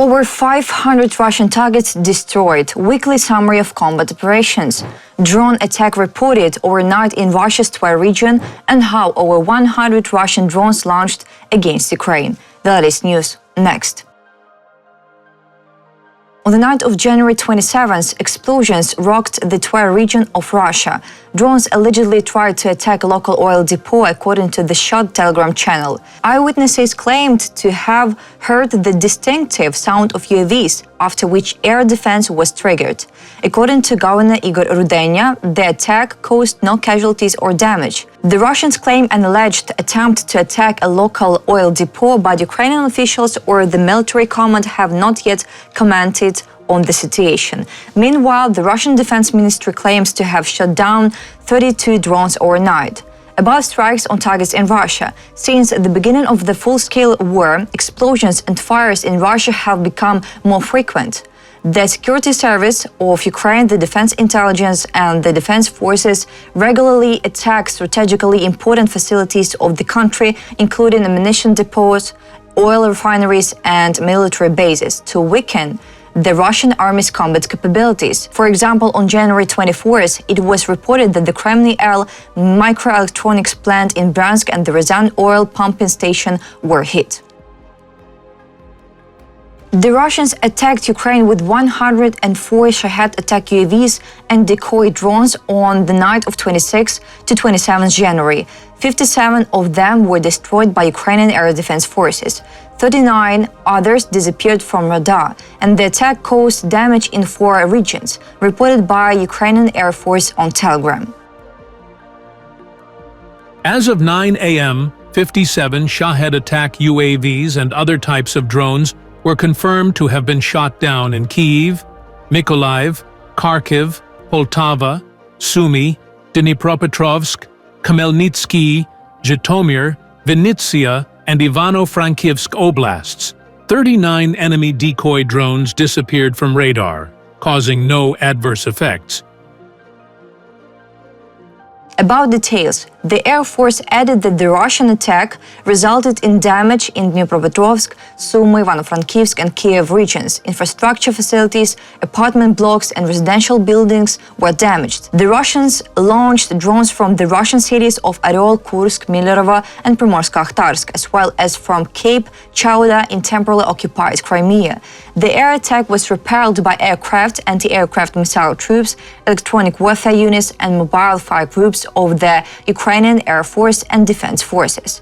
Over 500 Russian targets destroyed. Weekly summary of combat operations. Drone attack reported overnight in Russia's Tver region, and how over 100 Russian drones launched against Ukraine. The latest news next. On the night of January 27th, explosions rocked the Tver region of Russia. Drones allegedly tried to attack a local oil depot, according to the shot Telegram channel. Eyewitnesses claimed to have heard the distinctive sound of UAVs, after which air defense was triggered. According to Governor Igor Rudenya, the attack caused no casualties or damage. The Russians claim an alleged attempt to attack a local oil depot, but Ukrainian officials or the military command have not yet commented on the situation. Meanwhile, the Russian Defense Ministry claims to have shot down 32 drones overnight. About strikes on targets in Russia. Since the beginning of the full-scale war, explosions and fires in Russia have become more frequent. The Security Service of Ukraine, the Defense Intelligence and the Defense Forces regularly attack strategically important facilities of the country, including ammunition depots, oil refineries and military bases, to weaken the Russian army's combat capabilities. For example, on January 24th, it was reported that the Kremlin microelectronics plant in Bryansk and the Ryazan oil pumping station were hit. The Russians attacked Ukraine with 104 Shahed attack UAVs and decoy drones on the night of 26 to 27 January. 57 of them were destroyed by Ukrainian air defense forces. 39 others disappeared from radar, and the attack caused damage in 4 regions, reported by Ukrainian Air Force on Telegram. As of 9 a.m., 57 Shahed attack UAVs and other types of drones were confirmed to have been shot down in Kyiv, Mykolaiv, Kharkiv, Poltava, Sumy, Dnipropetrovsk, Khmelnytsky, Zhytomyr, Vinnytsia, and Ivano-Frankivsk oblasts. 39 enemy decoy drones disappeared from radar, causing no adverse effects. About details, the Air Force added that the Russian attack resulted in damage in Dnipropetrovsk, Sumy, Ivano-Frankivsk and Kiev regions. Infrastructure facilities, apartment blocks and residential buildings were damaged. The Russians launched drones from the Russian cities of Oryol, Kursk, Millerovo and Primorsko-Akhtarsk, as well as from Cape Chauda in temporarily occupied Crimea. The air attack was repelled by aircraft, anti-aircraft missile troops, electronic warfare units and mobile fire groups of the Ukrainian Air Force and Defense Forces.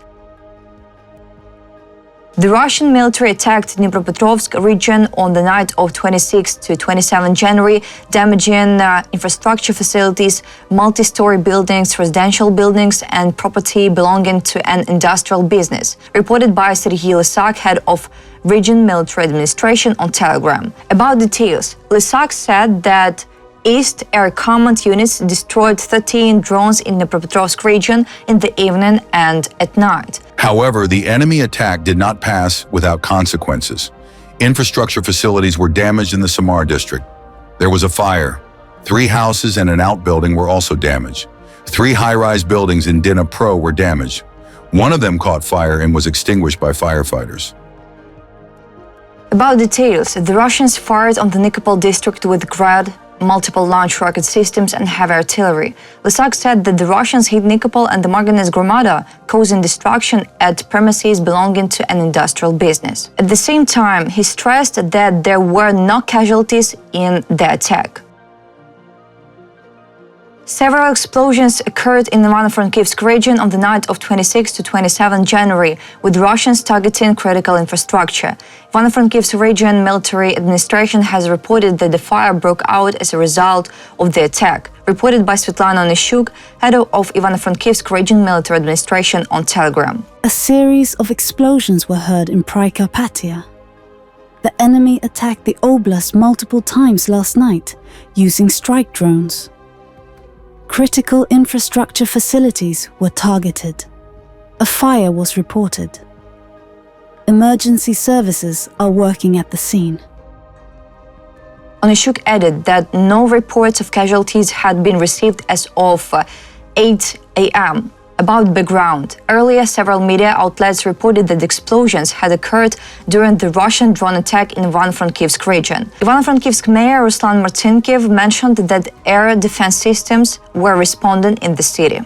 The Russian military attacked Dnipropetrovsk region on the night of 26 to 27 January, damaging infrastructure facilities, multi-story buildings, residential buildings, and property belonging to an industrial business, reported by Serhiy Lysak, head of Region Military Administration, on Telegram. About details, Lysak said that East Air Command units destroyed 13 drones in the Dnipropetrovsk region in the evening and at night. However, the enemy attack did not pass without consequences. Infrastructure facilities were damaged in the Samar district. There was a fire. 3 houses and an outbuilding were also damaged. 3 high-rise buildings in Dnipro were damaged. One of them caught fire and was extinguished by firefighters. About details, the Russians fired on the Nikopol district with Grad, multiple launch rocket systems and heavy artillery. Lysak said that the Russians hit Nikopol and the Marganets Gromada, causing destruction at premises belonging to an industrial business. At the same time, he stressed that there were no casualties in the attack. Several explosions occurred in the Ivano-Frankivsk region on the night of 26 to 27 January, with Russians targeting critical infrastructure. Ivano-Frankivsk region military administration has reported that the fire broke out as a result of the attack, reported by Svetlana Onyshuk, head of Ivano-Frankivsk region military administration, on Telegram. A series of explosions were heard in Prikapatia. The enemy attacked the oblast multiple times last night, using strike drones. Critical infrastructure facilities were targeted. A fire was reported. Emergency services are working at the scene. Onyshuk added that no reports of casualties had been received as of 8 a.m. About background, earlier several media outlets reported that explosions had occurred during the Russian drone attack in Ivano-Frankivsk region. Ivano-Frankivsk Mayor Ruslan Martinkiv mentioned that air defense systems were responding in the city.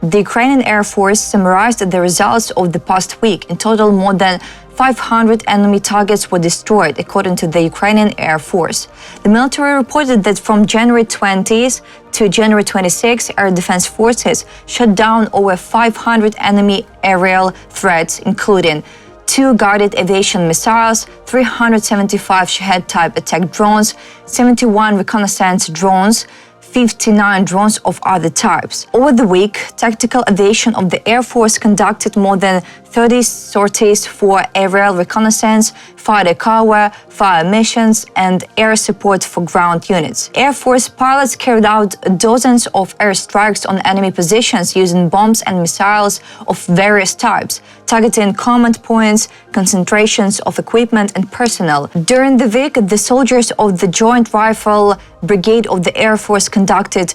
The Ukrainian Air Force summarized the results of the past week. In total, more than 500 enemy targets were destroyed, according to the Ukrainian Air Force. The military reported that from January 20th to January 26th, air defense forces shot down over 500 enemy aerial threats, including 2 guided aviation missiles, 375 Shahed-type attack drones, 71 reconnaissance drones, 59 drones of other types. Over the week, tactical aviation of the Air Force conducted more than 30 sorties for aerial reconnaissance, fighter cover, fire missions, and air support for ground units. Air Force pilots carried out dozens of airstrikes on enemy positions using bombs and missiles of various types, targeting command points, concentrations of equipment and personnel. During the week, the soldiers of the Joint Rifle Brigade of the Air Force conducted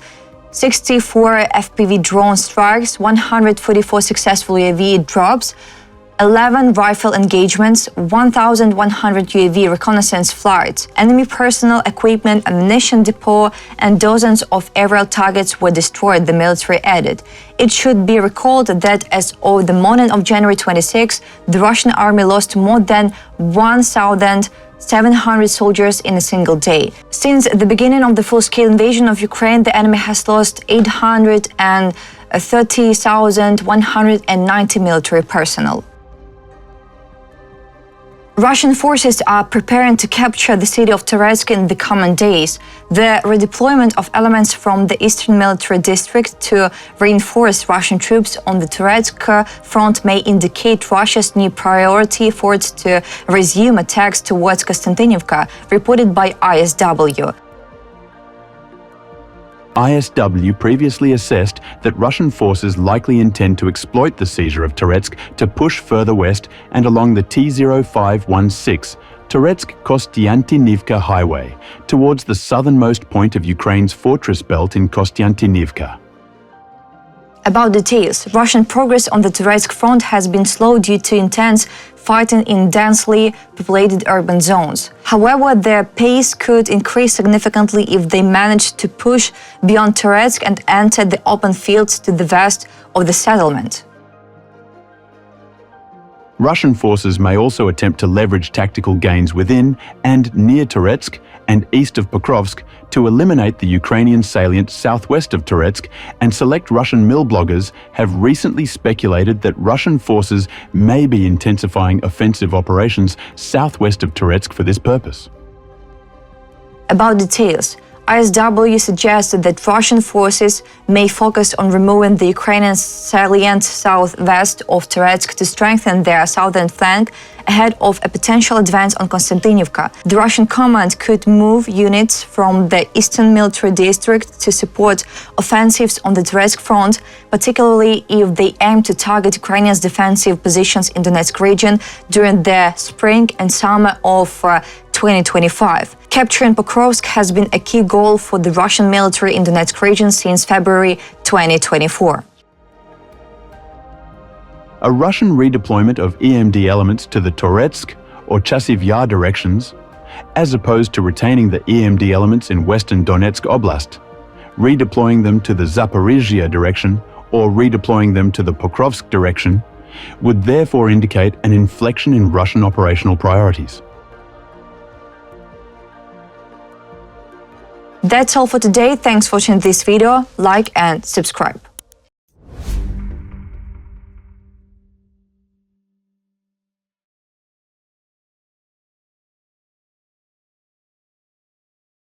64 FPV drone strikes, 144 successful UAV drops, 11 rifle engagements, 1,100 UAV reconnaissance flights. Enemy personnel, equipment, ammunition depot, and dozens of aerial targets were destroyed, the military added. It should be recalled that as of the morning of January 26, the Russian army lost more than 1,700 soldiers in a single day. Since the beginning of the full-scale invasion of Ukraine, the enemy has lost 830,190 military personnel. Russian forces are preparing to capture the city of Toretsk in the coming days. The redeployment of elements from the Eastern Military District to reinforce Russian troops on the Toretsk front may indicate Russia's new priority efforts to resume attacks towards Konstantinivka, reported by ISW. ISW previously assessed that Russian forces likely intend to exploit the seizure of Toretsk to push further west and along the T-0516 Toretsk-Kostiantynivka highway towards the southernmost point of Ukraine's fortress belt in Kostiantynivka. About details, Russian progress on the Toretsk front has been slow due to intense fighting in densely populated urban zones. However, their pace could increase significantly if they manage to push beyond Toretsk and enter the open fields to the west of the settlement. Russian forces may also attempt to leverage tactical gains within and near Toretsk and east of Pokrovsk to eliminate the Ukrainian salient southwest of Toretsk, and select Russian mill bloggers have recently speculated that Russian forces may be intensifying offensive operations southwest of Toretsk for this purpose. About details, ISW suggested that Russian forces may focus on removing the Ukrainian salient southwest of Toretsk to strengthen their southern flank ahead of a potential advance on Konstantinivka. The Russian command could move units from the Eastern Military District to support offensives on the Toretsk front, particularly if they aim to target Ukrainians' defensive positions in the Donetsk region during the spring and summer of 2025. Capturing Pokrovsk has been a key goal for the Russian military in the Donetsk region since February 2024. A Russian redeployment of EMD elements to the Toretsk or Chasiv Yar directions, as opposed to retaining the EMD elements in western Donetsk Oblast, redeploying them to the Zaporizhia direction or redeploying them to the Pokrovsk direction, would therefore indicate an inflection in Russian operational priorities. That's all for today. Thanks for watching this video. Like and subscribe.